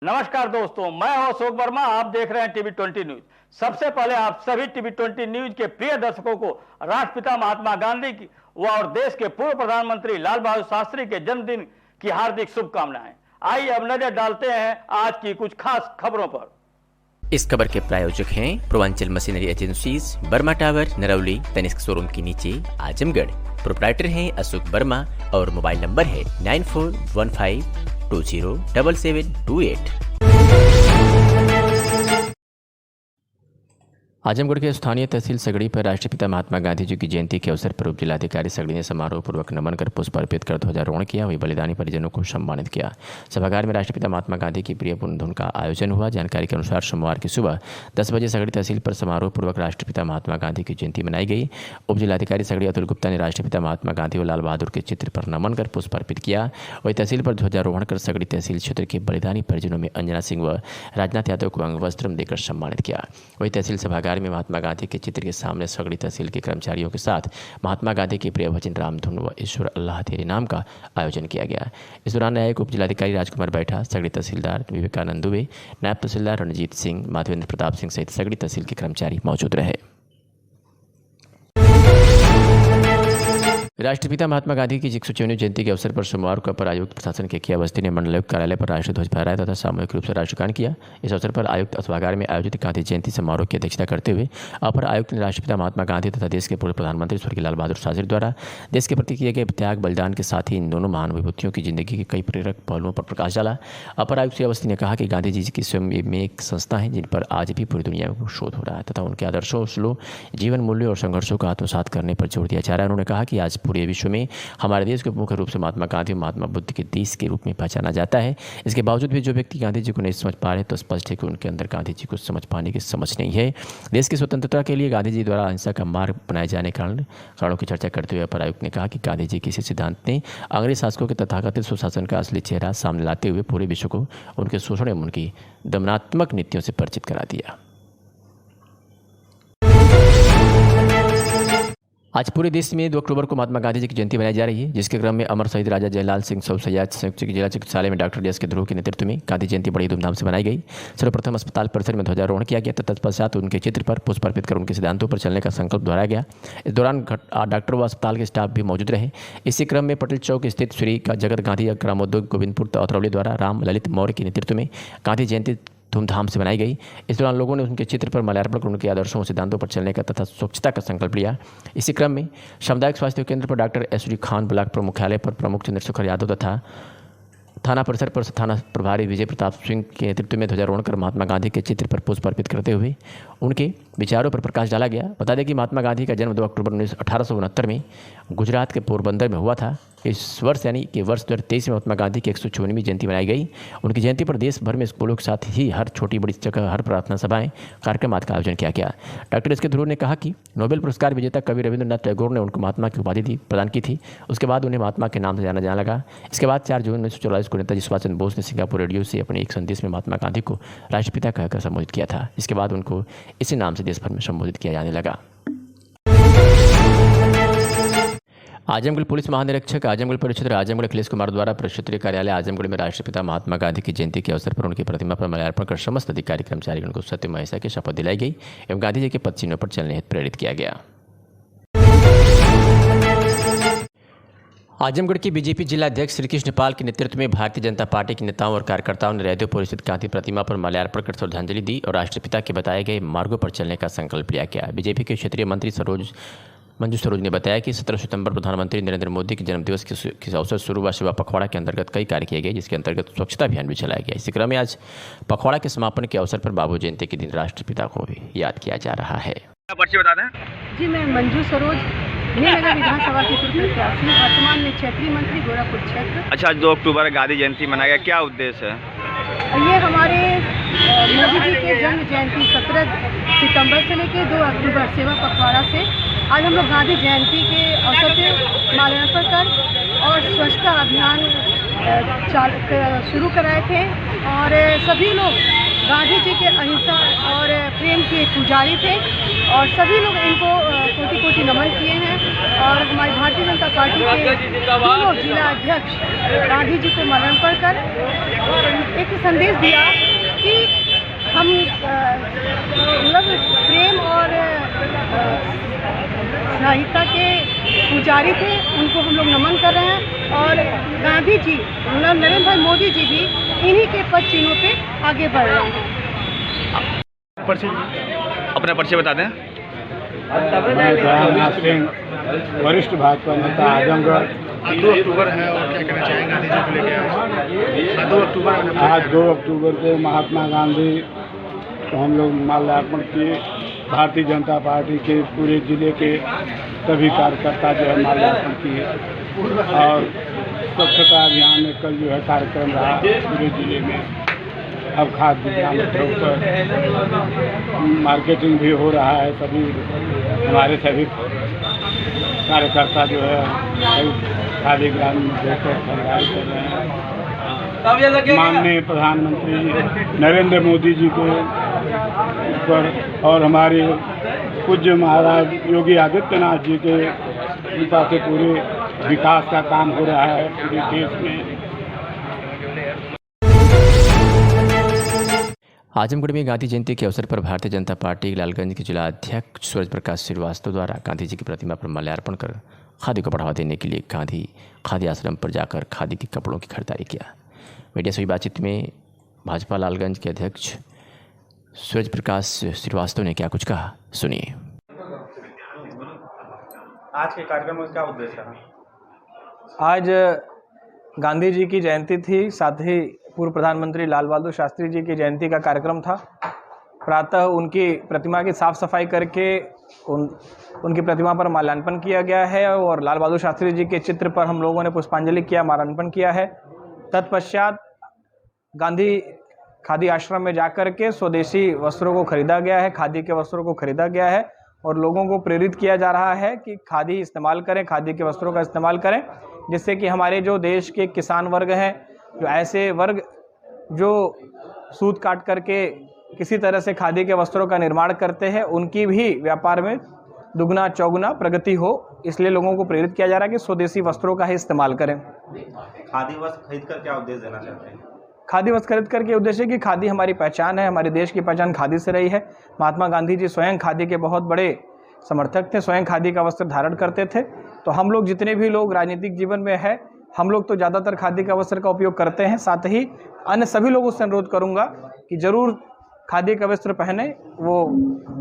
नमस्कार दोस्तों, मैं हूं अशोक वर्मा। आप देख रहे हैं टीवी 20 न्यूज। सबसे पहले आप सभी टीवी 20 न्यूज के प्रिय दर्शकों को राष्ट्रपिता महात्मा गांधी की और देश के पूर्व प्रधानमंत्री लाल बहादुर शास्त्री के जन्मदिन की हार्दिक शुभकामनाएं। आइए अब नजर डालते हैं आज की कुछ खास खबरों पर। इस खबर के प्रायोजक हैं Purvanchal machinery agencies, Burma tower, Narauli, Tanishq showroom के नीचे, आजमगढ़। प्रोप्राइटर हैं अशोक वर्मा और मोबाइल नंबर है 9415207728। आजमगढ़ के स्थानीय तहसील सगड़ी पर राष्ट्रपिता महात्मा गांधी जी की जयंती के अवसर पर उप जिलाधिकारी सगड़ी ने समारोह पूर्वक नमन कर पुष्प अर्पित कर ध्वजारोहण किया। वही बलिदानी परिजनों को सम्मानित किया। सभागार में राष्ट्रपिता महात्मा गांधी की प्रिय पुण्य धुन का आयोजन हुआ। जानकारी के अनुसार सोमवार की सुबह 10 बजे सगड़ी तहसील पर समारोह पूर्वक राष्ट्रपिता महात्मा गांधी की जयंती मनाई गई। उप जिलाधिकारी सगड़ी अतुल गुप्ता ने राष्ट्रपिता महात्मा गांधी और लाल बहादुर के चित्र पर नमन कर पुष्प अर्पित किया। वही तहसील पर ध्वजारोहण कर सगड़ी तहसील क्षेत्र के बलिदानी परिजनों में अंजना सिंह व राजनाथ यादव को अंग वस्त्र देकर सम्मानित किया। वही तहसील सभागार में महात्मा गांधी के चित्र के सामने सगड़ी तहसील के कर्मचारियों के साथ महात्मा गांधी के प्रिय भजन राम धुन व ईश्वर अल्लाह तेरे नाम का आयोजन किया गया। इस दौरान न्यायिक उप जिलाधिकारी राजकुमार बैठा, सगड़ी तहसीलदार विवेकानंद दुबे, नायब तहसीलदार रणजीत सिंह, माधवेंद्र प्रताप सिंह सहित सगड़ी तहसील के कर्मचारी मौजूद रहे। राष्ट्रपिता महात्मा गांधी की 104वीं जयंती के अवसर पर सोमवार को अपर आयुक्त प्रशासन केके अवस्थी ने मंडलायुक्त कार्यालय पर राष्ट्रीय ध्वज फहराया तथा सामूहिक रूप से राष्ट्रगान किया। इस अवसर पर आयुक्त सभागार में आयोजित गांधी जयंती समारोह की अध्यक्षता करते हुए अपर आयुक्त ने राष्ट्रपिता महात्मा गांधी तथा देश के पूर्व प्रधानमंत्री स्वर्गीय लाल बहादुर शास्त्री द्वारा देश के प्रति किए गए त्याग बलिदान के साथ ही इन दोनों महान विभूतियों की जिंदगी के कई प्रेरक पहलुओं पर प्रकाश डाला। अपर आयुक्त अवस्थी ने कहा कि गांधी जी की स्वयं में एक संस्था है जिन पर आज भी पूरी दुनिया में शोध हो रहा है तथा उनके आदर्शों, उसूलों, जीवन मूल्यों और संघर्षों का आत्मसात करने पर जोर दिया जा रहा है। उन्होंने कहा कि आज पूरे विश्व में हमारे देश को मुख्य रूप से महात्मा गांधी और महात्मा बुद्ध के देश के रूप में पहचाना जाता है। इसके बावजूद भी जो व्यक्ति गांधी जी को नहीं समझ पा रहे तो स्पष्ट है कि उनके अंदर गांधी जी को समझ पाने की समझ नहीं है। देश की स्वतंत्रता के लिए गांधी जी द्वारा अहिंसा का मार्ग बनाए जाने कारणों की चर्चा करते हुए अपर आयुक्त ने कहा कि गांधी जी के इसी सिद्धांत ने अंग्रेज शासकों के तथाकथित सुशासन का असली चेहरा सामने लाते हुए पूरे विश्व को उनके शोषण एवं उनकी दमनात्मक नीतियों से परिचित करा दिया। आज पूरे देश में 2 अक्टूबर को महात्मा गांधी जी की जयंती मनाई जा रही है, जिसके क्रम में अमर शहीद राजा जयलाल सिंह सैयद संयुक्त जिला चिकित्सालय में डॉक्टर DS के ध्रुव के नेतृत्व में गांधी जयंती बड़ी धूमधाम से मनाई गई। सर्वप्रथम अस्पताल परिसर में ध्वजारोहण किया गया तथा तत्पश्चात उनके चित्र पर पुष्प अर्पित कर उनके सिद्धांतों पर चलने का संकल्प दोहराया गया। इस दौरान डॉक्टर व अस्पताल के स्टाफ भी मौजूद रहे। इसी क्रम में पटेल चौक स्थित श्री जगत गांधी ग्रामोद्योग गोविंदपुर अतरौली द्वारा राम ललित मौर्य के नेतृत्व में गांधी जयंती धूमधाम से मनाई गई। इस दौरान लोगों ने उनके चित्र पर माल्यार्पण कर उनके आदर्शों और सिद्धांतों पर चलने का तथा स्वच्छता का संकल्प लिया। इसी क्रम में सामुदायिक स्वास्थ्य केंद्र पर डॉक्टर SD खान, ब्लॉक प्रमुख मुख्यालय पर प्रमुख चंद्रशेखर यादव तथा थाना परिसर पर थाना प्रभारी विजय प्रताप सिंह के नेतृत्व में ध्वजारोहण कर महात्मा गांधी के चित्र पर पुष्प अर्पित करते हुए उनके विचारों पर प्रकाश डाला गया। बता दें कि महात्मा गांधी का जन्म 2 अक्टूबर 1869 में गुजरात के पोरबंदर में हुआ था। इस वर्ष यानी कि वर्ष 2023 में महात्मा गांधी की 104वीं जयंती मनाई गई। उनकी जयंती पर देश भर में स्कूलों के साथ ही हर छोटी बड़ी जगह हर प्रार्थना सभाएं कार्यक्रम आदि का आयोजन किया गया। डॉक्टर एस के ध्रुव ने कहा कि नोबेल पुरस्कार विजेता कवि रविंद्रनाथ टैगोर ने उनको महात्मा की उपाधि प्रदान की थी। उसके बाद उन्हें महात्मा के नाम से जाना जाने लगा। इसके बाद 4 जून 1944 को नेताजी सुभाष चंद्र बोस ने सिंगापुर रेडियो से अपने एक संदेश में महात्मा गांधी को राष्ट्रपिता कहकर संबोधित किया था। इसके बाद उनको इसी नाम से देश भर में संबोधित किया जाने लगा। आजमगढ़ पुलिस महानिरीक्षक आजमगढ़ परिक्षेत्र आजमगढ़ अखिलेश कुमार द्वारा प्रक्षेत्रीय कार्यालय आजमगढ़ में राष्ट्रपिता महात्मा गांधी की जयंती के अवसर पर उनकी प्रतिमा पर माल्यार्पण कर समस्त अधिकारी कर्मचारियों को सत्य अहिंसा की शपथ दिलाई गई एवं गांधी जी के पद चिन्हों पर चलने हेतु प्रेरित किया गया। आजमगढ़ की बीजेपी जिला अध्यक्ष श्री कृष्ण पाल के नेतृत्व में भारतीय जनता पार्टी के नेताओं और कार्यकर्ताओं ने रेडियोपुर स्थित गांधी प्रतिमा पर माल्यार्पण कर श्रद्धांजलि दी और राष्ट्रपिता के बताए गए मार्गों पर चलने का संकल्प लिया गया। बीजेपी के क्षेत्रीय मंत्री मंजू सरोज ने बताया कि 17 सितंबर प्रधानमंत्री नरेंद्र मोदी के जन्मदिवस के अवसर शुरू हुआ सेवा पखवाड़ा के अंतर्गत कई कार्य किए गए, जिसके अंतर्गत स्वच्छता अभियान भी चलाया गया। इसी क्रम में आज पखवाड़ा के समापन के अवसर पर बाबू जयंती के दिन राष्ट्रपिता को भी याद किया जा रहा है। परिचय बता दें। जी, मैं मंजू सरोज नगर विधानसभा की पूर्व प्रत्याशी, वर्तमान में क्षेत्रीय मंत्री गोरखपुर क्षेत्र। अच्छा, 2 अक्टूबर गांधी जयंती मनाया गया, क्या उद्देश्य है? ये हमारे मोदी जी के जन्म जयंती 17 सितंबर से लेकर 2 अक्टूबर सेवा पखवाड़ा से आज हम लोग गांधी जयंती के अवसर पर माल्यार्पण कर और स्वच्छता अभियान शुरू कराए थे और सभी लोग गांधी जी के अहिंसा और प्रेम के पुजारी थे और सभी लोग इनको कोटि कोटि नमन किए हैं। और हमारी भारतीय जनता पार्टी के तीनों जिला अध्यक्ष गांधी जी को मरणोत्तर कर एक संदेश दिया कि हम मतलब प्रेम और सहिष्णुता के पुजारी थे, उनको हम लोग नमन कर रहे हैं। और गांधी जी मतलब नरेंद्र भाई मोदी जी भी इन्हीं के पद चिन्हों पे आगे बढ़ रहे हैं। अपना परिचय बता दें। मैं जयनाथ सिंह, वरिष्ठ भाजपा नेता आजमगढ़। 2 अक्टूबर है और क्या कहना चाहेंगे गांधी जी को लेकर आज 2 अक्टूबर? आज 2 अक्टूबर को महात्मा गांधी को हम लोग माल्यार्पण किए। भारतीय जनता पार्टी के पूरे जिले के सभी कार्यकर्ता जो है माल्यार्पण किए और स्वच्छता अभियान में कल जो है कार्यक्रम रहा पूरे जिले में। अब खाद्य बरामद होकर मार्केटिंग भी हो रहा है। सभी हमारे सभी कार्यकर्ता जो है खादी ग्राम में होकर सरकार कर रहे हैं। माननीय प्रधानमंत्री नरेंद्र मोदी जी के ऊपर और हमारे पूज्य महाराज योगी आदित्यनाथ जी के कृपा से पूरे विकास का काम हो रहा है पूरे देश में। आजमगढ़ में गांधी जयंती के अवसर पर भारतीय जनता पार्टी लालगंज के जिला अध्यक्ष सूरज प्रकाश श्रीवास्तव द्वारा गांधी जी की प्रतिमा पर माल्यार्पण कर खादी को बढ़ावा देने के लिए गांधी खादी आश्रम पर जाकर खादी के कपड़ों की खरीदारी किया। मीडिया से हुई बातचीत में भाजपा लालगंज के अध्यक्ष सूरज प्रकाश श्रीवास्तव ने क्या कुछ कहा, सुनिए। आज के कार्यक्रम में क्या उद्देश्य है? आज गांधी जी की जयंती थी, साथ ही पूर्व प्रधानमंत्री लाल बहादुर शास्त्री जी की जयंती का कार्यक्रम था। प्रातः उनकी प्रतिमा की साफ सफाई करके उनकी प्रतिमा पर माल्यार्पण किया गया है और लाल बहादुर शास्त्री जी के चित्र पर हम लोगों ने पुष्पांजलि किया, माल्यार्पण किया है। तत्पश्चात गांधी खादी आश्रम में जाकर के स्वदेशी वस्त्रों को खरीदा गया है, खादी के वस्त्रों को खरीदा गया है और लोगों को प्रेरित किया जा रहा है कि खादी इस्तेमाल करें, खादी के वस्त्रों का इस्तेमाल करें, जिससे कि हमारे जो देश के किसान वर्ग हैं, जो ऐसे वर्ग जो सूत काट करके किसी तरह से खादी के वस्त्रों का निर्माण करते हैं, उनकी भी व्यापार में दुगना चौगुना प्रगति हो, इसलिए लोगों को प्रेरित किया जा रहा है कि स्वदेशी वस्त्रों का ही इस्तेमाल करें। खादी वस्त्र खरीद कर क्या उद्देश्य देना चाहते हैं? खादी वस्त्र खरीद करके उद्देश्य कि खादी हमारी पहचान है, हमारे देश की पहचान खादी से रही है। महात्मा गांधी जी स्वयं खादी के बहुत बड़े समर्थक थे, स्वयं खादी का वस्त्र धारण करते थे। तो हम लोग जितने भी लोग राजनीतिक जीवन में है, हम लोग तो ज़्यादातर खादी का वस्त्र का उपयोग करते हैं। साथ ही अन्य सभी लोगों से अनुरोध करूँगा कि ज़रूर खादी का वस्त्र पहने, वो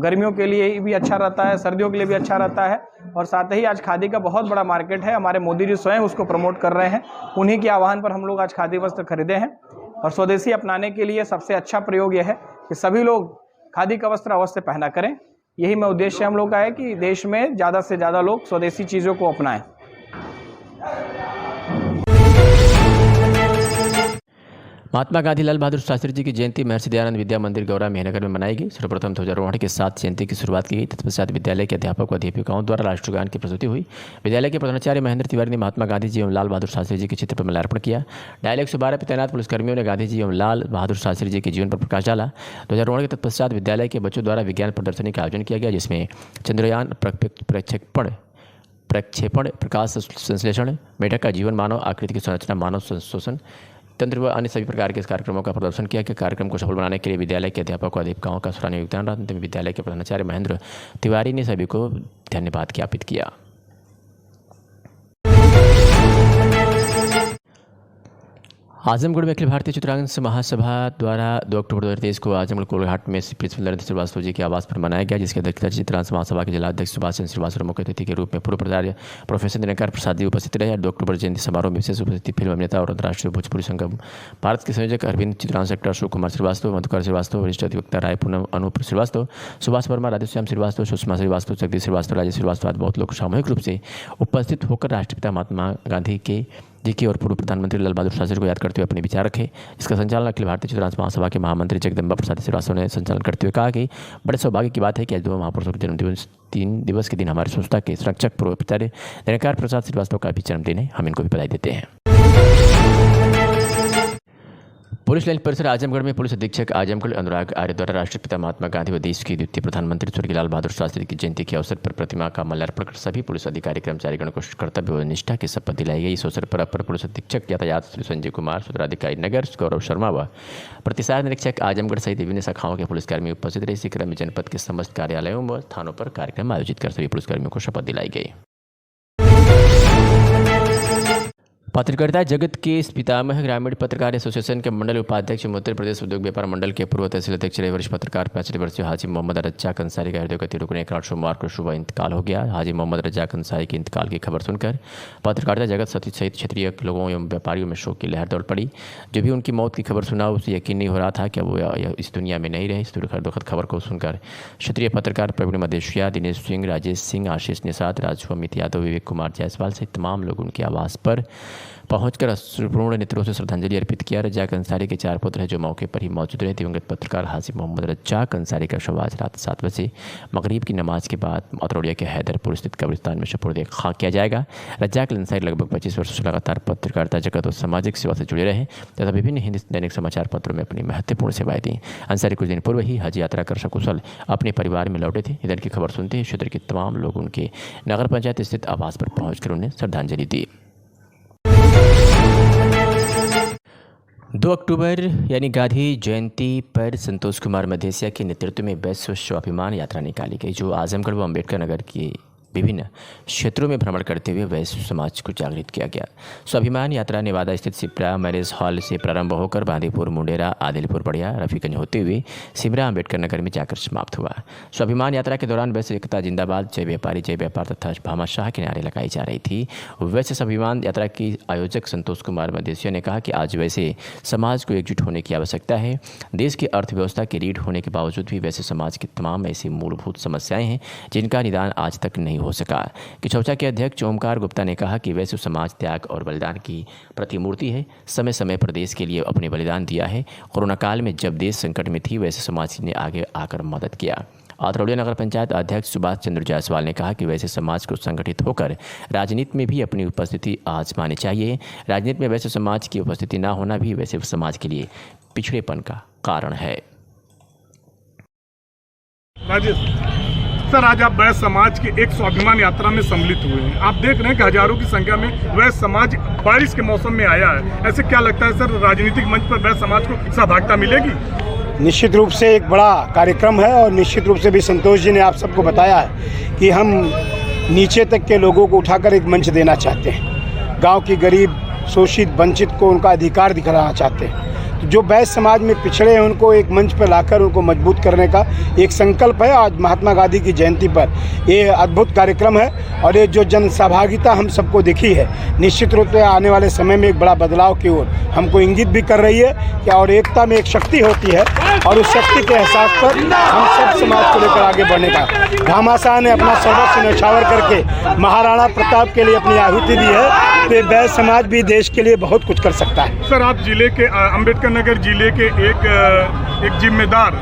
गर्मियों के लिए भी अच्छा रहता है, सर्दियों के लिए भी अच्छा रहता है। और साथ ही आज खादी का बहुत बड़ा मार्केट है, हमारे मोदी जी स्वयं उसको प्रमोट कर रहे हैं। उन्हीं के आह्वान पर हम लोग आज खादी वस्त्र खरीदे हैं और स्वदेशी अपनाने के लिए सबसे अच्छा प्रयोग यह है कि सभी लोग खादी का वस्त्र अवश्य पहना करें। यही मैं उद्देश्य हम लोग का है कि देश में ज़्यादा से ज़्यादा लोग स्वदेशी चीज़ों को अपनाएं। महात्मा गांधी लाल बहादुर शास्त्री जी की जयंती महर्षि दयानंद विद्या मंदिर गौरा मेहनगर में मनाई गई। सर्वप्रथम ध्वजारोहण के साथ जयंती की शुरुआत की गई। तत्पश्चात विद्यालय के अध्यापक व अध्यापिकाओं द्वारा राष्ट्रगान की प्रस्तुति हुई। विद्यालय के प्रधानाचार्य महेंद्र तिवारी ने महात्मा गांधी जी एवं लाल बहादुर शास्त्री जी के चित्र पर माल्यार्पण किया। डायल 112 पर तैनात पुलिसकर्मियों ने गांधी जी एवं लाल बहादुर शास्त्री जी के जीवन पर प्रकाश डाला। ध्वजारोहण के तत्पश्चात विद्यालय के बच्चों द्वारा विज्ञान प्रदर्शनी का आयोजन किया गया, जिसमें चंद्रयान प्रक्षेपण, प्रकाश संश्लेषण, मेढक का जीवन, मानव आकृति की संरचना, मानव संशोषण तंत्र व अन्य सभी प्रकार के इस कार्यक्रमों का प्रदर्शन किया गया। कार्यक्रम को सफल बनाने के लिए विद्यालय के अध्यापकों व अध्यापिकाओं का सराहनीय योगदान रहा। अंत में विद्यालय के प्रधानाचार्य महेंद्र तिवारी ने सभी को धन्यवाद ज्ञापित किया। आजमगढ़ में अखिल भारतीय चित्रांकन महासभा द्वारा 2 अक्टूबर 2023 को आजमगढ़ कोलघाट में प्रिंसिपल नरेंद्र श्रीवास्तव जी के आवास पर मनाया गया, जिसकी अध्यक्षता चित्रांकन महासभा के जिलाध्यक्ष सुभाष चंद्र श्रीवास्तव मुख्य अतिथि के रूप में पूर्व प्राचार्य प्रोफेसर दिनकर प्रसाद जी उपस्थित रहे। 2 अक्टूबर जयंती समारोह में विशेष उपस्थिति फिल्म अभिनेता और अंतर्राष्ट्रीय भोजपुरी संगम भारत के संयोजक अरविंद, चित्रांकन सेक्टर अशोक कुमार श्रीवास्तव, मधुकर श्रीवास्तव, वरिष्ठ अधिवक्ता राय पूनम अनूप श्रीवास्तव, सुभाष वर्मा, राधेश्याम श्रीवास्तव, सुषमा श्रीवास्तव, जगदीश श्रीवास्तव, राजेश श्रीवास्तव आदि बहुत लोग सामूहिक रूप से उपस्थित होकर राष्ट्रपिता महात्मा गांधी जी की और पूर्व प्रधानमंत्री लाल बहादुर शास्त्री को याद करते हुए अपने विचार रखे। इसका संचालन अखिल भारतीय चित्रांकन महासभा के महामंत्री जगदम्बा प्रसाद श्रीवास्तव ने संचालन करते हुए कहा कि बड़े सौभाग्य की बात है कि आज 2 महापुरुषों के जन्मदिवस 3 दिवस के दिन हमारी संस्था के संरक्षक पूर्व प्राचार्य दिनकर प्रसाद श्रीवास्तव का भी जन्मदिन है। हम इनको भी बधाई देते हैं। पुलिस लाइन परिसर आजमगढ़ में पुलिस अधीक्षक आजमगढ़ अनुराग आर्य द्वारा राष्ट्रपिता महात्मा गांधी व देश के द्वितीय प्रधानमंत्री स्वर्गीय लाल बहादुर शास्त्री की जयंती के अवसर पर प्रतिमा का माल्यार्पण कर सभी पुलिस अधिकारी कर्मचारीगण को कर्तव्य व निष्ठा की शपथ दिलाई गई। इस अवसर पर अपर पुलिस अधीक्षक यातायात श्री संजय कुमार, सूत्राधिकारी नगर गौरव शर्मा व प्रतिसार निरीक्षक आजमगढ़ सहित विभिन्न शाखाओं के पुलिसकर्मी उपस्थित रहे। इसी क्रम में जनपद के समस्त कार्यालयों व थानों पर कार्यक्रम आयोजित कर सभी पुलिसकर्मियों को शपथ दिलाई गई। पत्रकारिता जगत के पितामह ग्रामीण पत्रकार एसोसिएशन के मंडल उपाध्यक्ष उत्तर प्रदेश उद्योग व्यापार मंडल के पूर्व तहसील अध्यक्ष रहे वरिष्ठ पत्रकार 65 वर्षीय हाजी मोहम्मद रज्जाक अंसारी का हृदय रुकने के कारण सोमवार को सुबह इंतकाल हो गया। हाजी मोहम्मद रज्जाक अंसारी के इंतकाल की खबर सुनकर पत्रकारिता जगत सहित क्षेत्रीय लोगों एवं व्यापारियों में शोक की लहर दौड़ पड़ी। जो भी उनकी मौत की खबर सुना उसे यकीन नहीं हो रहा था कि वो इस दुनिया में नहीं रहे। इस दुखद खबर को सुनकर क्षेत्रीय पत्रकार प्रवीण मदेशिया, दिनेश सिंह, राजेश सिंह, आशीष निषाद, राजू अमित यादव, विवेक कुमार जायसवाल सहित तमाम लोग उनके आवास पर पहुंचकर अश्रुपूर्ण नेत्रों से श्रद्धांजलि अर्पित किया। रज्जाक अंसारी के 4 पुत्र हैं जो मौके पर ही मौजूद रहे। दिवंगत पत्रकार हाजी मोहम्मद रज्जाक अंसारी का शव आज रात 7 बजे मगरिब की नमाज के बाद अतरौलिया के हैदरपुर स्थित कब्रिस्तान में सुपुर्द खाक किया जाएगा। रज्जाक अंसारी लगभग 25 वर्षों से लगातार पत्रकारिता जगत और सामाजिक सेवा से जुड़े रहे तथा विभिन्न हिंदी दैनिक समाचार पत्रों में अपनी महत्वपूर्ण सेवाएं दी। अंसारी कुछ दिन पूर्व ही हज यात्रा कर सकुशल अपने परिवार में लौटे थे। इधर की खबर सुनते ही क्षेत्र के तमाम लोग उनके नगर पंचायत स्थित आवास पर पहुंचकर उन्हें श्रद्धांजलि दी। 2 अक्टूबर यानी गांधी जयंती पर संतोष कुमार मधेसिया के नेतृत्व में वैश्व स्वाभिमान यात्रा निकाली गई, जो आजमगढ़ व अम्बेडकर नगर के विभिन्न क्षेत्रों में भ्रमण करते हुए वैश्व समाज को जागृत किया गया। स्वाभिमान यात्रा नेवादा स्थित सिप्रा मैरिज हॉल से प्रारंभ होकर बांदीपुर, मुंडेरा, आदिलपुर बढ़िया, रफीगंज होते हुए सिमरा अम्बेडकर नगर में जाकर समाप्त हुआ। स्वाभिमान यात्रा के दौरान वैश्य एकता जिंदाबाद, जय व्यापारी जय व्यापार तथा भामाशाह के नारे लगाई जा रही थी। वैश्य स्वाभिमान यात्रा की आयोजक संतोष कुमार मदेसिया ने कहा कि आज वैसे समाज को एकजुट होने की आवश्यकता है। देश की अर्थव्यवस्था की रीढ़ होने के बावजूद भी वैश्य समाज की तमाम ऐसी मूलभूत समस्याएं हैं जिनका निदान आज तक नहीं हो सका। किचौचा के अध्यक्ष ओमकार गुप्ता ने कहा कि वैश्य समाज त्याग और बलिदान की प्रतिमूर्ति है। समय समय पर देश के लिए अपने बलिदान दिया है। कोरोना काल में जब देश संकट में थी वैश्य समाज ने आगे आकर मदद किया। अतरौलिया नगर पंचायत अध्यक्ष सुभाष चंद्र जायसवाल ने कहा कि वैश्य समाज को संगठित होकर राजनीति में भी अपनी उपस्थिति आजमानी चाहिए। राजनीति में वैश्य समाज की उपस्थिति न होना भी वैश्य समाज के लिए पिछड़ेपन का कारण है। सर, आज आप वैश्य समाज के एक स्वाभिमान यात्रा में सम्मिलित हुए हैं। आप देख रहे हैं कि हजारों की संख्या में वैश्य समाज बारिश के मौसम में आया है। ऐसे क्या लगता है सर, राजनीतिक मंच पर वैश्य समाज को सहभागिता मिलेगी? निश्चित रूप से एक बड़ा कार्यक्रम है और निश्चित रूप से भी संतोष जी ने आप सबको बताया है कि हम नीचे तक के लोगों को उठाकर एक मंच देना चाहते हैं। गाँव की गरीब, शोषित, वंचित को उनका अधिकार दिखाना चाहते हैं। तो जो वैश्य समाज में पिछड़े हैं उनको एक मंच पर लाकर उनको मजबूत करने का एक संकल्प है। आज महात्मा गांधी की जयंती पर ये अद्भुत कार्यक्रम है और ये जो जन सहभागिता हम सबको दिखी है निश्चित रूप से आने वाले समय में एक बड़ा बदलाव की ओर हमको इंगित भी कर रही है कि और एकता में एक शक्ति होती है और उस शक्ति के एहसास पर हम सब समाज को लेकर आगे बढ़ने का। भामाशाह ने अपना सर्वस्व न्यौछावर करके महाराणा प्रताप के लिए अपनी आहुति दी है, तो वैश्य समाज भी देश के लिए बहुत कुछ कर सकता है। सर, आप जिले के अम्बेडकर नगर जिले के एक जिम्मेदार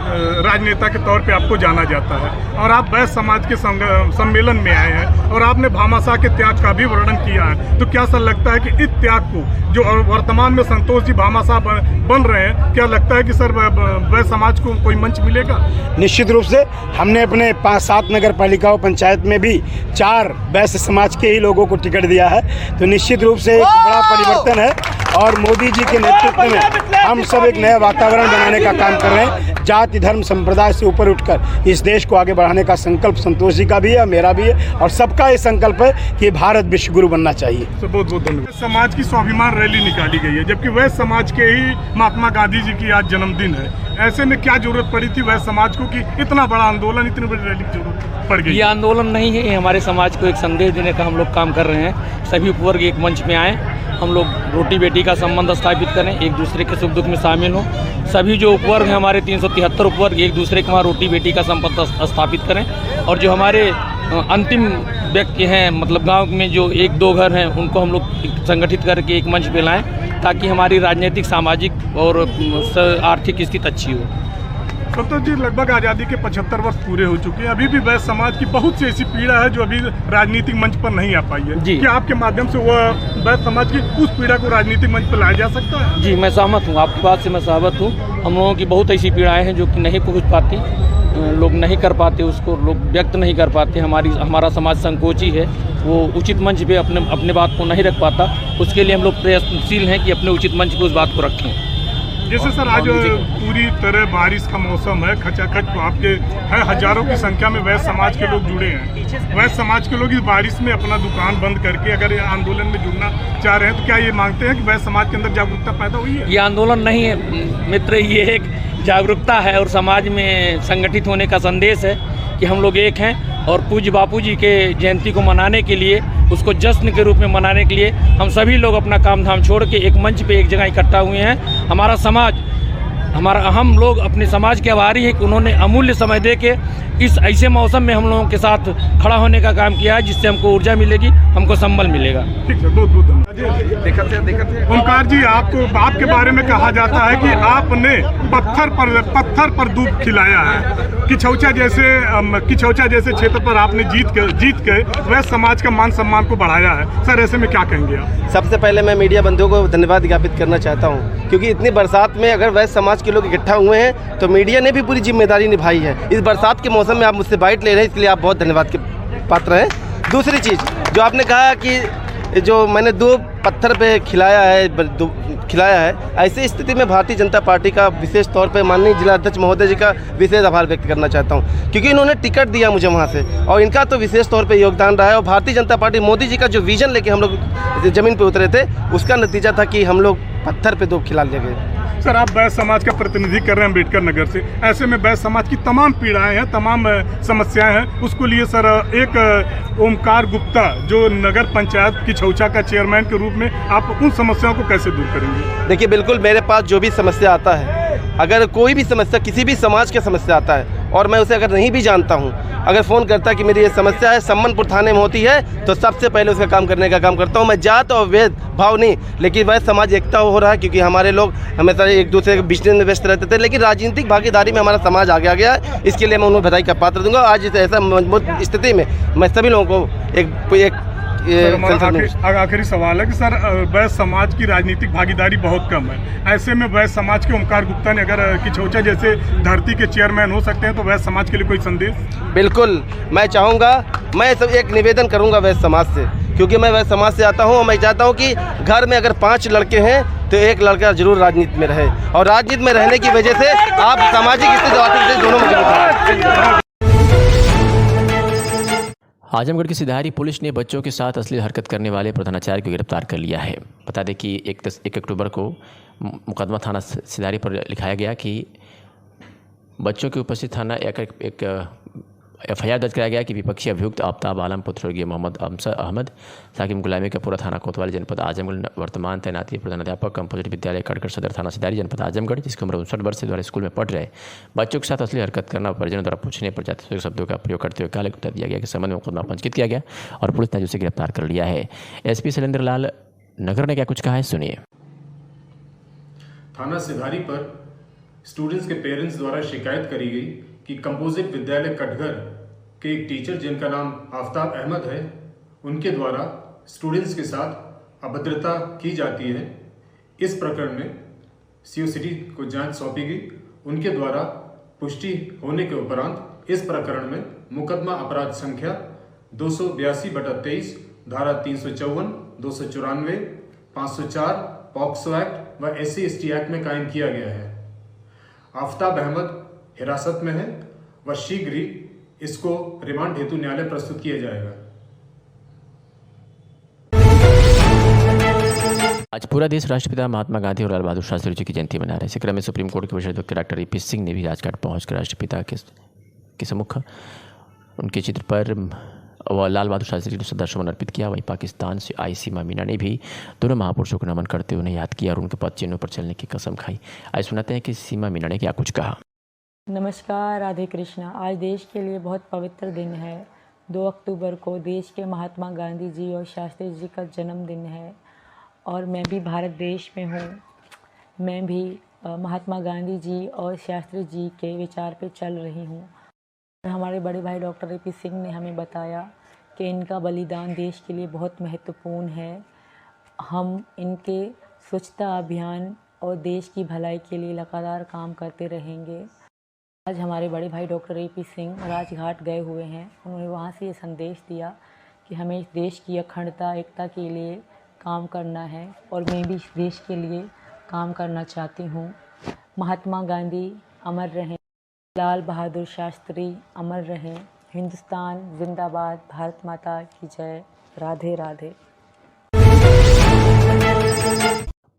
राजनेता के तौर पे आपको जाना जाता है और आप वैश्य समाज के सम्मेलन में आए हैं और आपने भामाशाह के त्याग का भी वर्णन किया है। तो क्या सर लगता है कि इस त्याग को जो वर्तमान में संतोष जी भामाशाह बन रहे हैं, क्या लगता है कि सर वैश्य समाज को कोई मंच मिलेगा? निश्चित रूप से हमने अपने 5-7 नगर पालिकाओं पंचायत में भी 4 वैश्य समाज के ही लोगों को टिकट दिया है। तो निश्चित रूप से एक बड़ा परिवर्तन है और मोदी जी के नेतृत्व में हम सब एक नया वातावरण बनाने का काम कर रहे हैं। जाति, धर्म, संप्रदाय से ऊपर उठकर इस देश को आगे बढ़ाने का संकल्प संतोष जी का भी है, मेरा भी है और सबका ये संकल्प है कि भारत विश्व गुरु बनना चाहिए। बहुत बहुत धन्यवाद। समाज की स्वाभिमान रैली निकाली गई है, जबकि वैश्य समाज के ही महात्मा गांधी जी की आज जन्मदिन है। ऐसे में क्या जरूरत पड़ी थी वैश्य समाज को कि इतना बड़ा आंदोलन, इतनी बड़ी रैली की जरूरत पड़ गई? ये आंदोलन नहीं है, ये हमारे समाज को एक संदेश देने का हम लोग काम कर रहे हैं। सभी उपवर्ग एक मंच में आए, हम लोग रोटी बेटी का संबंध स्थापित करें, एक दूसरे के सुख दुख में शामिल हों। सभी जो उपवर्ग हैं हमारे 373 उपवर्ग एक दूसरे के वहाँ रोटी बेटी का संबंध स्थापित करें और जो हमारे अंतिम व्यक्ति हैं, मतलब गांव में जो 1-2 घर हैं, उनको हम लोग संगठित करके एक मंच पे लाएं ताकि हमारी राजनीतिक, सामाजिक और आर्थिक स्थिति अच्छी हो। डॉक्टर जी, लगभग आज़ादी के 75 वर्ष पूरे हो चुके हैं, अभी भी वैश्य समाज की बहुत सी ऐसी पीड़ा है जो अभी राजनीतिक मंच पर नहीं आ पाई है। जी। क्या आपके माध्यम से वह वैश्य समाज की उस पीड़ा को राजनीतिक मंच पर लाया जा सकता है? जी, मैं सहमत हूँ, आपकी बात से मैं सहमत हूँ। हम लोगों की बहुत ऐसी पीड़ाएँ हैं जो कि नहीं पहुँच पाती, लोग नहीं कर पाते, उसको लोग व्यक्त नहीं कर पाते। हमारा समाज संकोची है, वो उचित मंच पे अपने बात को नहीं रख पाता। उसके लिए हम लोग प्रयत्नशील हैं कि अपने उचित मंच पे उस बात को रखें। जैसे सर आज पूरी तरह बारिश का मौसम है, खचाखच आपके है, हजारों की संख्या में वैश्य समाज के लोग जुड़े हैं। वैश्य समाज के लोग इस बारिश में अपना दुकान बंद करके अगर ये आंदोलन में जुड़ना चाह रहे हैं, तो क्या ये मांगते हैं कि वैश्य समाज के अंदर जागरूकता पैदा हुई है? ये आंदोलन नहीं है मित्र, ये एक जागरूकता है और समाज में संगठित होने का संदेश है कि हम लोग एक हैं। और पूज्य बापू जी के जयंती को मनाने के लिए, उसको जश्न के रूप में मनाने के लिए हम सभी लोग अपना काम धाम छोड़ के एक मंच पे एक जगह इकट्ठा हुए हैं। हम लोग अपने समाज के आभारी हैं कि उन्होंने अमूल्य समय दे के इस ऐसे मौसम में हम लोगों के साथ खड़ा होने का काम किया है, जिससे हमको ऊर्जा मिलेगी, हमको संबल मिलेगा। ठीक है, बहुत बहुत धन्यवाद। ओमकार जी, आपके बारे में कहा जाता है कि आपने पत्थर पर दूध खिलाया है। किछौचा जैसे क्षेत्र पर आपने जीत के वैश्य समाज का मान सम्मान को बढ़ाया है। सर, ऐसे में क्या कहेंगे आप? सबसे पहले मैं मीडिया बंधुओं को धन्यवाद ज्ञापित करना चाहता हूं, क्योंकि इतनी बरसात में अगर वैश्य समाज के लोग इकट्ठा हुए हैं तो मीडिया ने भी पूरी जिम्मेदारी निभाई है। इस बरसात के मौसम में आप मुझसे बाइट ले रहे हैं, इसलिए आप बहुत धन्यवाद के पात्र हैं। दूसरी चीज़ जो आपने कहा कि जो मैंने दूध पत्थर पे खिलाया है, ऐसी स्थिति में भारतीय जनता पार्टी का विशेष तौर पे माननीय जिला अध्यक्ष महोदय जी का विशेष आभार व्यक्त करना चाहता हूं, क्योंकि इन्होंने टिकट दिया मुझे वहां से और इनका तो विशेष तौर पे योगदान रहा है। और भारतीय जनता पार्टी मोदी जी का जो विजन लेके हम लोग ज़मीन पे उतरे थे, उसका नतीजा था कि हम लोग पत्थर पे दूध खिला लिए गए। सर, आप वैश्य समाज का प्रतिनिधि कर रहे हैं अम्बेडकर नगर से, ऐसे में वैश्य समाज की तमाम पीड़ाएं हैं, तमाम समस्याएं हैं, उसको लिए सर एक ओमकार गुप्ता जो नगर पंचायत किछौचा का चेयरमैन के रूप में आप उन समस्याओं को कैसे दूर करेंगे? देखिए, बिल्कुल मेरे पास जो भी समस्या आता है, अगर कोई भी समस्या किसी भी समाज की समस्या आता है और मैं उसे अगर नहीं भी जानता हूं, अगर फ़ोन करता है कि मेरी ये समस्या है, सम्मनपुर थाने में होती है, तो सबसे पहले उसका काम करने का काम करता हूं। मैं जात और भेद भाव नहीं, लेकिन वह समाज एकता हो रहा है, क्योंकि हमारे लोग हमेशा एक दूसरे के बिजनेस में व्यस्त रहते थे, लेकिन राजनीतिक भागीदारी में हमारा समाज आगे आ गया है। इसके लिए मैं उन्हें बधाई का पात्र दूंगा। आज ऐसा मजबूत स्थिति में मैं सभी लोगों को एक आखिरी सवाल है कि सर, वैश्य समाज की राजनीतिक भागीदारी बहुत कम है, ऐसे में वैश्य समाज के ओमकार गुप्ता ने अगर किछौचा जैसे धरती के चेयरमैन हो सकते हैं, तो वैश्य समाज के लिए कोई संदेश? बिल्कुल, मैं चाहूँगा, मैं सब एक निवेदन करूँगा वैश्य समाज से, क्योंकि मैं वैश्य समाज से आता हूँ और मैं चाहता हूँ कि घर में अगर 5 लड़के हैं तो एक लड़का जरूर राजनीति में रहे, और राजनीति में रहने की वजह से आप सामाजिक स्थिति आर्थिक स्थिति दोनों में। आजमगढ़ की सिधारी पुलिस ने बच्चों के साथ अश्लील हरकत करने वाले प्रधानाचार्य को गिरफ्तार कर लिया है। बता दें कि 1 अक्टूबर को मुकदमा थाना सिधारी पर लिखाया गया कि बच्चों की उपस्थित थाना एक FIR दर्ज कराया गया कि विपक्षी अभियुक्त आफ्ताब आलम पुत्र स्वर्गीय मोहम्मद अहमद साकिब गुलामी का पूरा थाना कोतवाली जनपद आजमगढ़ वर्तमान तैनाती प्रधानाध्यापक कंपोजिट विद्यालय कटगढ़ सदर थाना सिधारी जनपद आजमगढ़, जिसकी उम्र 59 वर्ष से द्वारा स्कूल में पढ़ रहे बच्चों के साथ अश्लील हरकत करना, परिजनों द्वारा पूछने पर जाति शब्दों का प्रयोग करते हुए काले गुप्ता दिया गया कि संबंध में मुकदमा पंजीकृत किया गया और पुलिस ने उसे गिरफ्तार कर लिया है। SP शैलेंद्र लाल नगर ने क्या कुछ कहा है, सुनिए। थाना सिधारी पर स्टूडेंट्स के पेरेंट्स द्वारा शिकायत करी गई कि कंपोजिट विद्यालय कटघर के एक टीचर जिनका नाम आफ्ताब अहमद है, उनके द्वारा स्टूडेंट्स के साथ अभद्रता की जाती है। इस प्रकरण में CO सिटी को जांच सौंपी गई। उनके द्वारा पुष्टि होने के उपरांत इस प्रकरण में मुकदमा अपराध संख्या 282/23 धारा 354, 294, 504 पॉक्सो एक्ट व SC/ST एक्ट में कायम किया गया है। आफ्ताब अहमद हिरासत में है व शीघ्र ही इसको रिमांड हेतु न्यायालय प्रस्तुत किया जाएगा। आज पूरा देश राष्ट्रपिता महात्मा गांधी और लाल बहादुर शास्त्री जी की जयंती मना रहे हैं। इसी क्रम में सुप्रीम कोर्ट के विशेष डॉक्टर EP सिंह ने भी राजघाट पहुंचकर राष्ट्रपिता के सम्मुख उनके चित्र पर लाल बहादुर शास्त्री को श्रद्धासुमन अर्पित किया। वहीं पाकिस्तान से आई सीमा मीना ने भी दोनों महापुरुषों को नमन करते हुए उन्हें याद किया और उनके पद चिन्हों पर चलने की कसम खाई। आज सुनाते हैं कि सीमा मीना ने क्या कुछ कहा। नमस्कार, राधे कृष्णा। आज देश के लिए बहुत पवित्र दिन है। 2 अक्टूबर को देश के महात्मा गांधी जी और शास्त्री जी का जन्मदिन है और मैं भी भारत देश में हूँ। मैं भी महात्मा गांधी जी और शास्त्री जी के विचार पे चल रही हूँ। हमारे बड़े भाई डॉक्टर ए.पी. सिंह ने हमें बताया कि इनका बलिदान देश के लिए बहुत महत्वपूर्ण है। हम इनके स्वच्छता अभियान और देश की भलाई के लिए लगातार काम करते रहेंगे। आज हमारे बड़े भाई डॉक्टर ए.पी. सिंह राजघाट गए हुए हैं। उन्होंने वहाँ से ये संदेश दिया कि हमें इस देश की अखंडता एकता के लिए काम करना है और मैं भी इस देश के लिए काम करना चाहती हूँ। महात्मा गांधी अमर रहें, लाल बहादुर शास्त्री अमर रहें, हिंदुस्तान जिंदाबाद, भारत माता की जय, राधे राधे।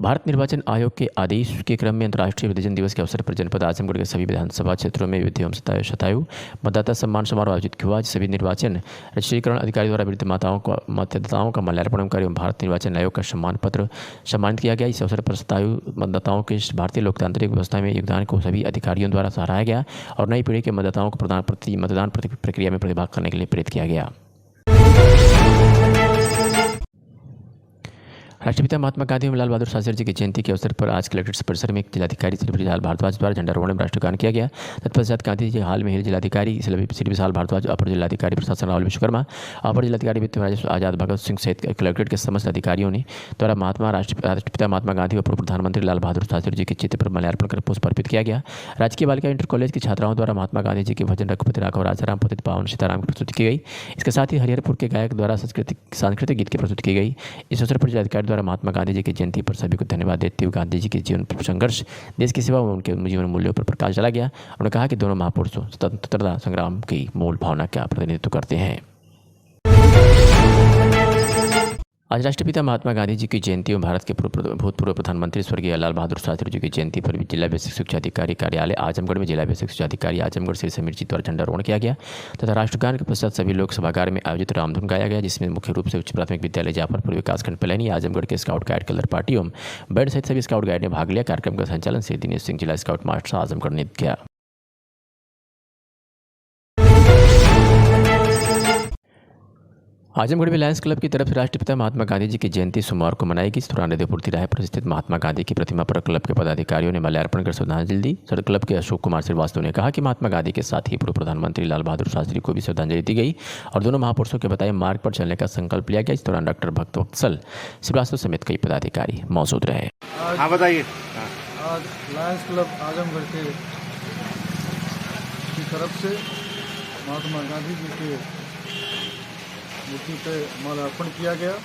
भारत निर्वाचन आयोग के आदेश के क्रम में अंतर्राष्ट्रीय वृद्धजन दिवस के अवसर पर जनपद आजमगढ़ के सभी विधानसभा क्षेत्रों में विधि एवं शतायु मतदाता सम्मान समारोह आयोजित हुआ। सभी निर्वाचन रजिस्ट्रीकरण अधिकारी द्वारा वृद्ध मतदाताओं का माल्यार्पण कर एवं भारत निर्वाचन आयोग का सम्मान पत्र सम्मानित किया गया। इस अवसर पर शतायु मतदाताओं के भारतीय लोकतांत्रिक व्यवस्था में योगदान को सभी अधिकारियों द्वारा सराहा गया और नई पीढ़ी के मतदाताओं को मतदान प्रक्रिया में प्रतिभाग करने के लिए प्रेरित किया गया। राष्ट्रपिता महात्मा गांधी एवं लाल बहादुर शास्त्री जी की जयंती के अवसर पर आज कलेक्ट्रेट परिसर में जिलाधिकारी श्री विशाल भारद्वाज द्वारा झंडारोहण में राष्ट्रगान किया गया। तत्पश्चात गांधी जी हाल में ही जिलाधिकारी श्री विशाल भारद्वाज, अपर जिलाधिकारी प्रशासन राहुल विश्वकर्मा, अपर जिलाधिकारी वित्त राजेश आजाद भगत सिंह सहित कलेक्ट्रेट के समस्त अधिकारियों ने द्वारा राष्ट्रपिता महात्मा गांधी व पूर्व प्रधानमंत्री लाल बहादुर शास्त्री जी के चित्र पर माल्यार्पण कर पुष्प अर्पित किया गया। राजकीय बालिका इंटर कॉलेज की छात्राओं द्वारा महात्मा गांधी जी के भजन रघुपति राघव राजाराम पतित पावन सीताराम की प्रस्तुति की गई। इसके साथ ही हरिहरपुर के गायक द्वारा सांस्कृतिक गीत की प्रस्तुति की गई। इस अवसर पर जिलाधिकारी द्वारा महात्मा गांधी जी की जयंती पर सभी को धन्यवाद देते हुए गांधी जी के जीवन संघर्ष, देश की सेवा व उनके जीवन मूल्यों पर प्रकाश डाला गया। उन्होंने कहा कि दोनों महापुरुषों स्वतंत्रता संग्राम की मूल भावना का प्रतिनिधित्व करते हैं। आज राष्ट्रपिता महात्मा गांधी जी की जयंती एवं भारत के भूतपूर्व प्रधानमंत्री स्वर्गीय लाल बहादुर शास्त्री जी की जयंती पर जिला बेसिक शिक्षा अधिकारी कार्यालय आजमगढ़ में जिला बेसिक शिक्षा अधिकारी आजमगढ़ श्री समीर जी द्वारा झंडारोहण किया गया तथा राष्ट्रगान के पश्चात सभी लोग सभागार में आयोजित रामधुन गाया गया, जिसमें मुख्य रूप से उच्च प्राथमिक विद्यालय जाफरपुर विकासखंड पलैनी आजमगढ़ के स्काउट गाइड कलर पार्टी एवं बैंड सहित सभी स्काउट गाइड ने भाग लिया। कार्यक्रम का संचालन श्री दिनेश सिंह जिला स्काउट मास्टर आजमगढ़ ने किया। आजमगढ़ में लायंस क्लब की तरफ से राष्ट्रपिता महात्मा गांधी जी की जयंती सोमवार को मनाएगी। इस दौरान हृदयपुर तिराहे पर स्थित महात्मा गांधी की प्रतिमा पर क्लब के पदाधिकारियों ने माल्यार्पण कर श्रद्धांजलि दी। क्लब के अशोक कुमार श्रीवास्तव ने कहा कि महात्मा गांधी के साथ ही पूर्व प्रधानमंत्री लाल बहादुर शास्त्री को भी श्रद्धांजलि दी गई और दोनों महापुरुषों के बताए मार्ग पर चलने का संकल्प लिया गया। इस दौरान डॉक्टर भक्तवत्सल श्रीवास्तव समेत कई पदाधिकारी मौजूद रहे। हाँ बताइए। आज लायंस क्लब आजमगढ़ की तरफ से महात्मा गांधी जी के मूर्ति पे माल्यार्पण किया गया और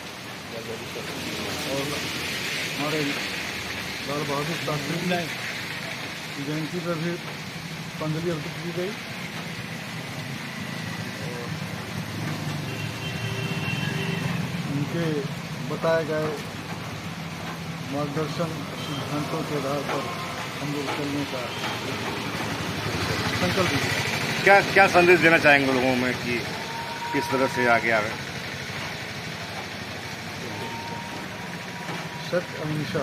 हमारे लाल बहादुर शास्त्री की जयंती पर भी श्रद्धांजलि अर्पित की गई और उनके बताए गए मार्गदर्शन सिद्धांतों के आधार पर हम लोग चलने का संकल्प लिया। क्या संदेश देना चाहेंगे लोगों में कि किस तरह से आगे आवे? सत्य हमेशा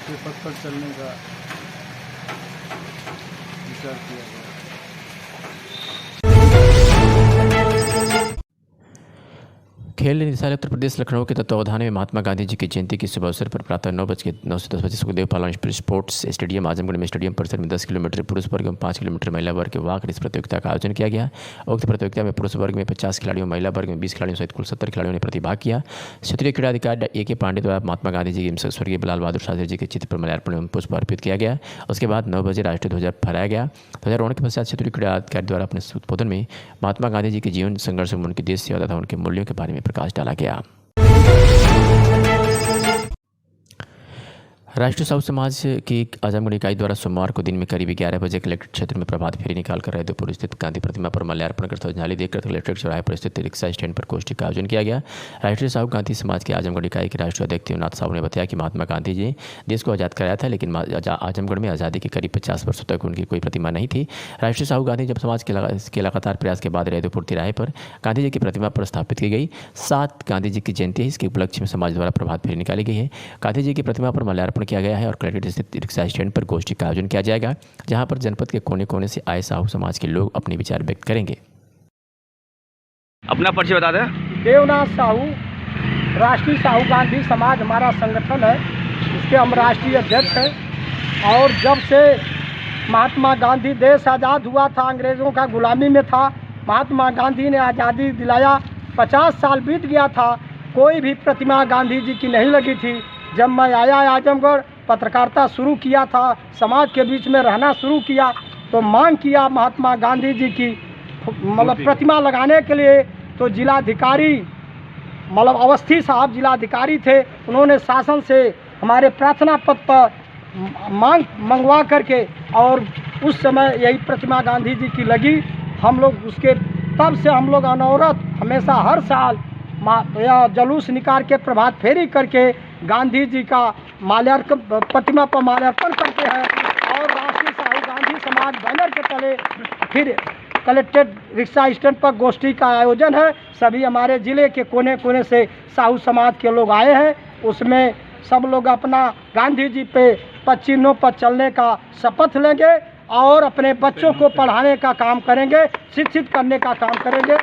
के पथ पर चलने का विचार किया गया। खेल निदेशालय उत्तर प्रदेश लखनऊ के तत्वावधान में महात्मा गांधी जी की जयंती के शुभ अवसर पर प्रातः 9 से 10 बजे Sukhdev parliamentary sports stadium Azamgarh में स्टेडियम परिसर में 10 किलोमीटर पुरुष वर्ग एवं 5 किलोमीटर महिला वर्ग के वॉक रेस प्रतियोगिता का आयोजन किया गया। उक्त प्रतियोगिता में पुरुष वर्ग में 50 खिलाड़ियों, महिला वर्ग में 20 खिलाड़ियों सहित कुल 70 खिलाड़ियों ने प्रतिभाग किया। क्षेत्रीय क्रीड़ा अधिकारी A.K. पांडे द्वारा महात्मा गांधी जी के स्वर्गीय लाल बहादुर शास्त्री जी के चित्र पर माल्यार्पण एवं पुष्प अर्पित किया गया। उसके बाद 9 बजे राष्ट्रीय ध्वजा फहराया गया। ध्वजारोहण के पश्चात क्षेत्रीय क्रीड़ा अधिकारी द्वारा अपने उद्बोधन में महात्मा गांधी जी के जीवन संघर्ष एवं उनके देश सेवा तथा उनके मूल्यों के बारे में प्रकाश डाला गया। राष्ट्रीय साहू समाज की आजमगढ़ इकाई द्वारा सोमवार को दिन में करीब 11 बजे कलेक्ट्रेट क्षेत्र में प्रभात फेरी निकालकर हृदयपुर स्थित गांधी प्रतिमा पर माल्यार्पण कर श्रद्धांजलि देकर कलेक्ट्रेट चौराहे पर स्थित रिक्शा स्टैंड पर गोष्ठी का आयोजन किया गया। राष्ट्रीय साहू गांधी समाज की आजमगढ़ इकाई के राष्ट्रीय अध्यक्ष देवनाथ साहू ने बताया कि महात्मा गांधी जी देश को आज़ाद कराया था, लेकिन आजमगढ़ में आज़ादी के करीब 50 वर्षों तक उनकी कोई प्रतिमा नहीं थी। राष्ट्रीय साहू गांधी जब समाज के लगातार प्रयास के बाद हृदयपुर तिराहे पर गांधी जी की प्रतिमा पर स्थापित की गई। 7 गांधी जी की जयंती है, इसके उपलक्ष्य में समाज द्वारा प्रभात फेरी निकाली गई है। गांधी जी की प्रतिमा पर माल्यार्पण किया गया है और कलेक्ट्रेट स्थित रिक्शा स्टैंड पर गोष्ठी का आयोजन किया जाएगा, जहां पर जनपद के कोने कोने से आए साहू समाज के लोग अपने विचार व्यक्त करेंगे। अपना परिचय बता दें। देवनाथ साहू राष्ट्रीय साहू गांधी समाज हमारा संगठन है, इसके हम राष्ट्रीय अध्यक्ष हैं। और जब से महात्मा गांधी देश आज़ाद हुआ था, अंग्रेज़ों का गुलामी में था, महात्मा गांधी ने आज़ादी दिलाया, 50 साल बीत गया था, कोई भी प्रतिमा गांधी जी की नहीं लगी थी। जब मैं आया आजमगढ़, पत्रकारिता शुरू किया था, समाज के बीच में रहना शुरू किया, तो मांग किया महात्मा गांधी जी की मतलब प्रतिमा लगाने के लिए। तो जिलाधिकारी मतलब अवस्थी साहब जिलाधिकारी थे, उन्होंने शासन से हमारे प्रार्थना पत्र पर मंगवा करके और उस समय यही प्रतिमा गांधी जी की लगी। हम लोग उसके तब से हम लोग अनवरत हमेशा हर साल जुलूस निकाल के प्रभात फेरी करके गांधी जी का माल्यार्पण प्रतिमा पर माल्यार्पण करते हैं। और राष्ट्रीय साहू गांधी समाज बैनर के तले फिर कलेक्ट्रेट रिक्शा स्टैंड पर गोष्ठी का आयोजन है। सभी हमारे ज़िले के कोने कोने से साहू समाज के लोग आए हैं। उसमें सब लोग अपना गांधी जी पे 5 चिन्हों पर चलने का शपथ लेंगे और अपने बच्चों को पढ़ाने का काम करेंगे, शिक्षित करने का काम करेंगे।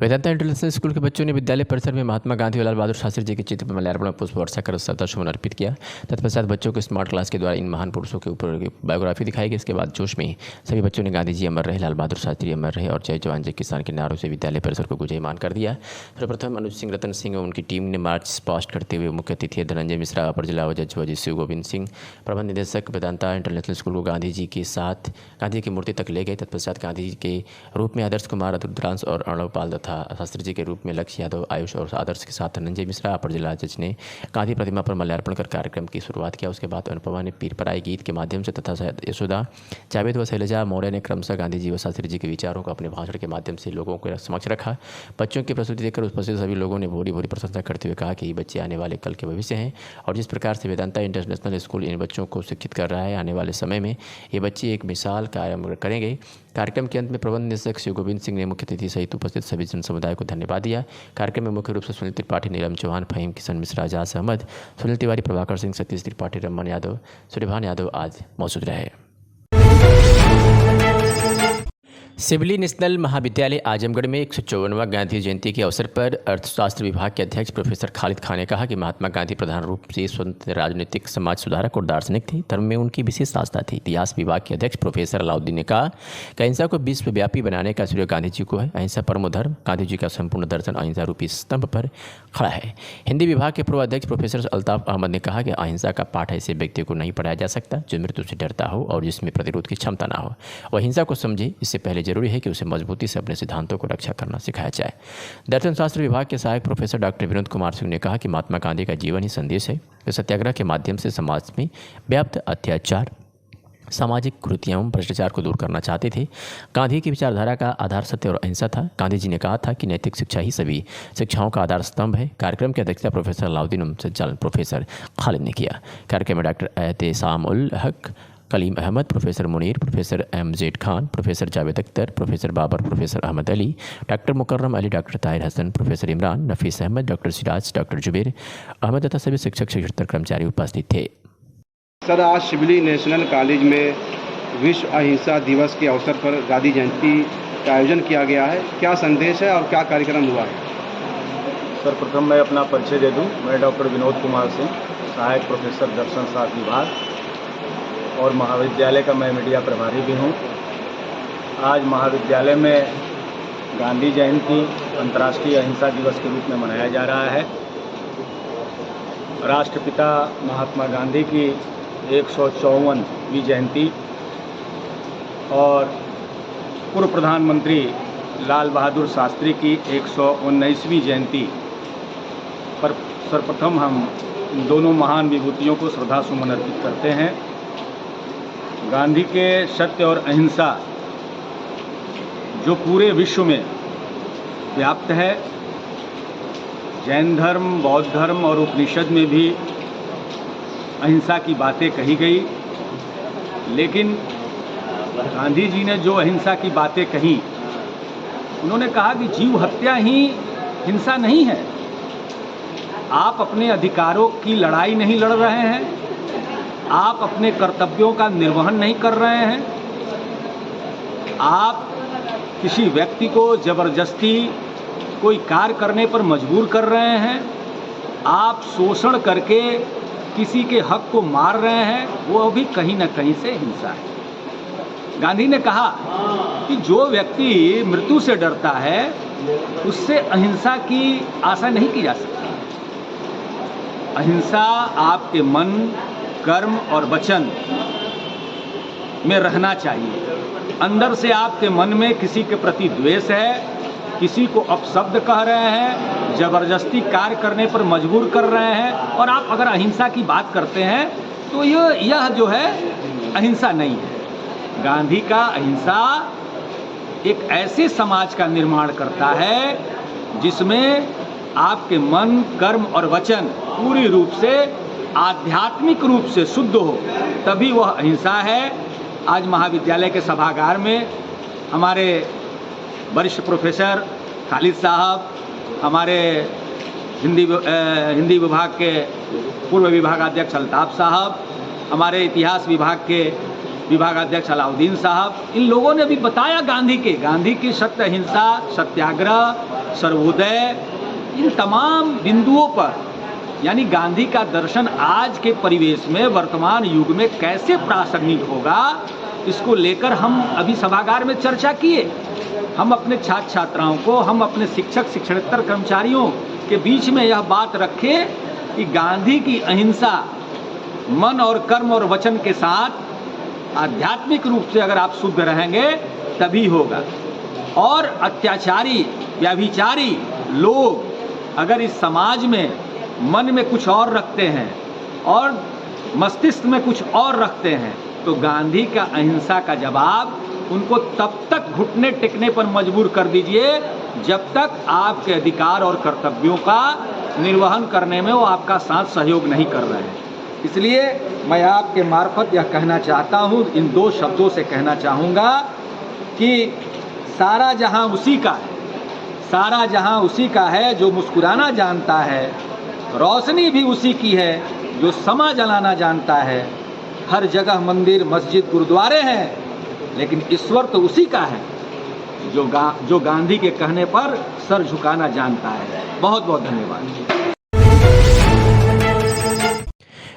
वेदांता इंटरनेशनल स्कूल के बच्चों ने विद्यालय परिसर में महात्मा गांधी और लाल बहादुर शास्त्री जी के चित्र पर माल्यार्पण पुष्प वर्षा कर श्रद्धासुमन अर्पित किया। तत्पश्चात बच्चों को स्मार्ट क्लास के द्वारा इन महान पुरुषों के ऊपर बायोग्राफी दिखाई गई। इसके बाद जोश में सभी बच्चों ने गांधी जी अमर रहे, लाल बहादुर शास्त्री अमर रहे और जय जवान जय किसान के नारों से विद्यालय परिसर को गुंजायमान कर दिया। सर्वप्रथम अनुज सिंह, रतन सिंह और उनकी टीम ने मार्च पास्ट करते हुए मुख्य अतिथि धनंजय मिश्रा, अपर जिला जज वजी शिव गोविंद सिंह, प्रबंध निदेशक वेदांता इंटरनेशनल स्कूल को गांधी जी के साथ गांधी की मूर्ति तक ले गए। तत्पश्चात गांधी जी के रूप में आदर्श कुमार, रुद्रांश और अर्णव पाल तथा शास्त्री जी के रूप में लक्ष्य यादव, आयुष और आदर्श के साथ धनंजय मिश्रा, अपर जिला जज ने गांधी प्रतिमा पर माल्यार्पण कर कार्यक्रम की शुरुआत किया। उसके बाद अनुपमा ने पीर पराई गीत के माध्यम से तथा यशोदा, जावेद व शैलजा मौर्य ने क्रमशः गांधी जी व शास्त्री जी के विचारों को अपने भाषण के माध्यम से लोगों के समक्ष रखा। बच्चों की प्रस्तुति देखकर उपस्थित सभी लोगों ने भोरी भोरी प्रशंसा करते हुए कहा कि ये बच्चे आने वाले कल के भविष्य हैं और जिस प्रकार से वेदांता इंटरनेशनल स्कूल इन बच्चों को शिक्षित कर रहा है, आने वाले समय में ये बच्चे एक मिसाल कायम करेंगे। कार्यक्रम के अंत में प्रबंध निदेशक शिव गोविंद सिंह ने मुख्य अतिथि सहित उपस्थित सभी जन समुदाय को धन्यवाद दिया। कार्यक्रम में मुख्य रूप से सुनील त्रिपाठी, नीलम चौहान, फहीम किशन मिश्रा, आजाद अहमद, सुनील तिवारी, प्रभाकर सिंह, सतीश त्रिपाठी, रमन यादव, सूर्यभान यादव आदि मौजूद रहे। सिवली नेशनल महाविद्यालय आजमगढ़ में 154वां गांधी जयंती के अवसर पर अर्थशास्त्र विभाग के अध्यक्ष प्रोफेसर खालिद खान ने कहा कि महात्मा गांधी प्रधान रूप से स्वतंत्र राजनीतिक समाज सुधारक और दार्शनिक थे। धर्म में उनकी विशेष आस्था थी। इतिहास विभाग के अध्यक्ष प्रोफेसर अलाउद्दीन ने कहा कि अहिंसा को विश्वव्यापी बनाने का श्रेय गांधी जी को है। अहिंसा परमो धर्म, गांधी जी का संपूर्ण दर्शन अहिंसा रूपी स्तंभ पर खड़ा है। हिंदी विभाग के पूर्व अध्यक्ष प्रोफेसर अल्ताफ अहमद ने कहा कि अहिंसा का पाठ ऐसे व्यक्ति को नहीं पढ़ाया जा सकता जो मृत्यु से डरता हो और जिसमें प्रतिरोध की क्षमता ना हो। वह अहिंसा को समझे। इससे पहले जरूरी है कि उसे मजबूती से अपने सिद्धांतों को रक्षा करना सिखाया जाए। दर्शन शास्त्र विभाग के सहायक प्रोफेसर डॉक्टर विनोद कुमार सिंह ने कहा कि महात्मा गांधी का जीवन ही संदेश है कि सत्याग्रह के माध्यम से समाज में व्याप्त अत्याचार, सामाजिक कुरीतियां एवं भ्रष्टाचार को दूर करना चाहते थे। गांधी की विचारधारा का आधार सत्य और अहिंसा था। गांधी जी ने कहा था कि नैतिक शिक्षा ही सभी शिक्षाओं का आधार स्तंभ है। कार्यक्रम की अध्यक्षता प्रोफेसर अलाउद्दीन संचालन प्रोफेसर खालिद ने किया। कार्यक्रम में doctor Ehtesham ul Haq, Kaleem Ahmad, professor Munir, professor MZ Khan, professor Javed Akhtar, professor Babar, professor Ahmad Ali, doctor Mukarram Ali, doctor Tahir Hasan, professor Imran, Nafees Ahmad, doctor Siraj, doctor Zubair Ahmad तथा सभी शिक्षक शिक्षेतर कर्मचारी उपस्थित थे। सर, आज शिवली नेशनल कॉलेज में विश्व अहिंसा दिवस के अवसर पर गांधी जयंती का आयोजन किया गया है। क्या संदेश है और क्या कार्यक्रम हुआ है? सर, प्रथम मैं अपना परिचय दे दूं। मैं डॉक्टर विनोद कुमार सिंह, सहायक प्रोफेसर दर्शन शास्त्र विभाग और महाविद्यालय का मैं मीडिया प्रभारी भी हूं। आज महाविद्यालय में गांधी जयंती अंतर्राष्ट्रीय अहिंसा दिवस के रूप में मनाया जा रहा है। राष्ट्रपिता महात्मा गांधी की 154वीं जयंती और पूर्व प्रधानमंत्री लाल बहादुर शास्त्री की 119वीं जयंती पर सर्वप्रथम हम दोनों महान विभूतियों को श्रद्धा सुमन अर्पित करते हैं। गांधी के सत्य और अहिंसा जो पूरे विश्व में व्याप्त है, जैन धर्म, बौद्ध धर्म और उपनिषद में भी अहिंसा की बातें कही गई, लेकिन गांधी जी ने जो अहिंसा की बातें कही, उन्होंने कहा कि जीव हत्या ही हिंसा नहीं है। आप अपने अधिकारों की लड़ाई नहीं लड़ रहे हैं, आप अपने कर्तव्यों का निर्वहन नहीं कर रहे हैं, आप किसी व्यक्ति को जबरदस्ती कोई कार्य करने पर मजबूर कर रहे हैं, आप शोषण करके किसी के हक को मार रहे हैं, वो भी कहीं ना कहीं से हिंसा है। गांधी ने कहा कि जो व्यक्ति मृत्यु से डरता है उससे अहिंसा की आशा नहीं की जा सकती। अहिंसा आपके मन, कर्म और वचन में रहना चाहिए। अंदर से आपके मन में किसी के प्रति द्वेष है, किसी को अपशब्द कह रहे हैं, जबरदस्ती कार्य करने पर मजबूर कर रहे हैं, और आप अगर अहिंसा की बात करते हैं तो यह जो है अहिंसा नहीं है। गांधी का अहिंसा एक ऐसे समाज का निर्माण करता है जिसमें आपके मन, कर्म और वचन पूरी रूप से आध्यात्मिक रूप से शुद्ध हो, तभी वह अहिंसा है। आज महाविद्यालय के सभागार में हमारे वरिष्ठ प्रोफेसर खालिद साहब, हमारे हिंदी विभाग के पूर्व विभागाध्यक्ष अल्ताफ साहब, हमारे इतिहास विभाग के विभागाध्यक्ष अलाउद्दीन साहब, इन लोगों ने भी बताया गांधी की सत्य अहिंसा, सत्याग्रह, सर्वोदय, इन तमाम बिंदुओं पर, यानी गांधी का दर्शन आज के परिवेश में, वर्तमान युग में कैसे प्रासंगिक होगा, इसको लेकर हम अभी सभागार में चर्चा किए। हम अपने छात्र छात्राओं को, हम अपने शिक्षक शिक्षणेतर कर्मचारियों के बीच में यह बात रखें कि गांधी की अहिंसा मन और कर्म और वचन के साथ आध्यात्मिक रूप से अगर आप शुद्ध रहेंगे तभी होगा। और अत्याचारी, व्यभिचारी लोग अगर इस समाज में मन में कुछ और रखते हैं और मस्तिष्क में कुछ और रखते हैं, तो गांधी का अहिंसा का जवाब उनको तब तक घुटने टेकने पर मजबूर कर दीजिए जब तक आपके अधिकार और कर्तव्यों का निर्वहन करने में वो आपका साथ सहयोग नहीं कर रहे हैं। इसलिए मैं आपके मार्फत यह कहना चाहता हूँ, इन दो शब्दों से कहना चाहूँगा कि सारा जहाँ उसी का है, सारा जहाँ उसी का है जो मुस्कुराना जानता है, रोशनी भी उसी की है जो समा जलाना जानता है। हर जगह मंदिर, मस्जिद, गुरुद्वारे हैं, लेकिन ईश्वर तो उसी का है जो गांधी के कहने पर सर झुकाना जानता है। बहुत बहुत धन्यवाद।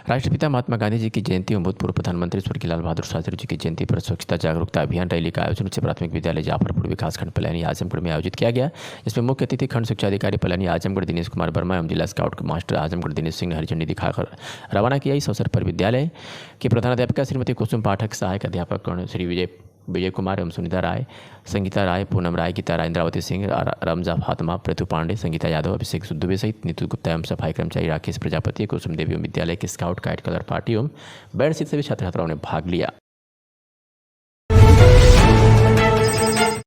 राष्ट्रपिता महात्मा गांधी जी की जयंती एवं भूतपूर्व प्रधानमंत्री स्वर्गीय लाल बहादुर शास्त्री जी की जयंती पर स्वच्छता जागरूकता अभियान रैली का आयोजन उच्च प्राथमिक विद्यालय जाफरपुर विकासखंड पलानी आजमगढ़ में आयोजित किया गया, जिसमें मुख्य अतिथि खंड शिक्षा अधिकारी पलानी आजमगढ़ दिनेश कुमार वर्मा एवं जिला स्काउट मास्टर आजमगढ़ दिनेश सिंह ने हरी झंडी दिखाकर रवाना किया। इस अवसर पर विद्यालय की प्रधानाध्यापिका श्रीमती कुसुम पाठक, सहायक अध्यापक श्री विजय कुमार एवं सुनीता राय, संगीता राय, पूनम राय, गीता राय, इंद्रावती सिंह, रमजा फातिमा, पृथु पांडे, संगीता यादव, अभिषेक दुबे सहित नीतू गुप्ता एवं सफाई कर्मचारी राकेश प्रजापति, कुसुम देवी एवं विद्यालय के स्काउट गाइड कलर पार्टी एवं बैंड से भी छात्र छात्राओं ने भाग लिया।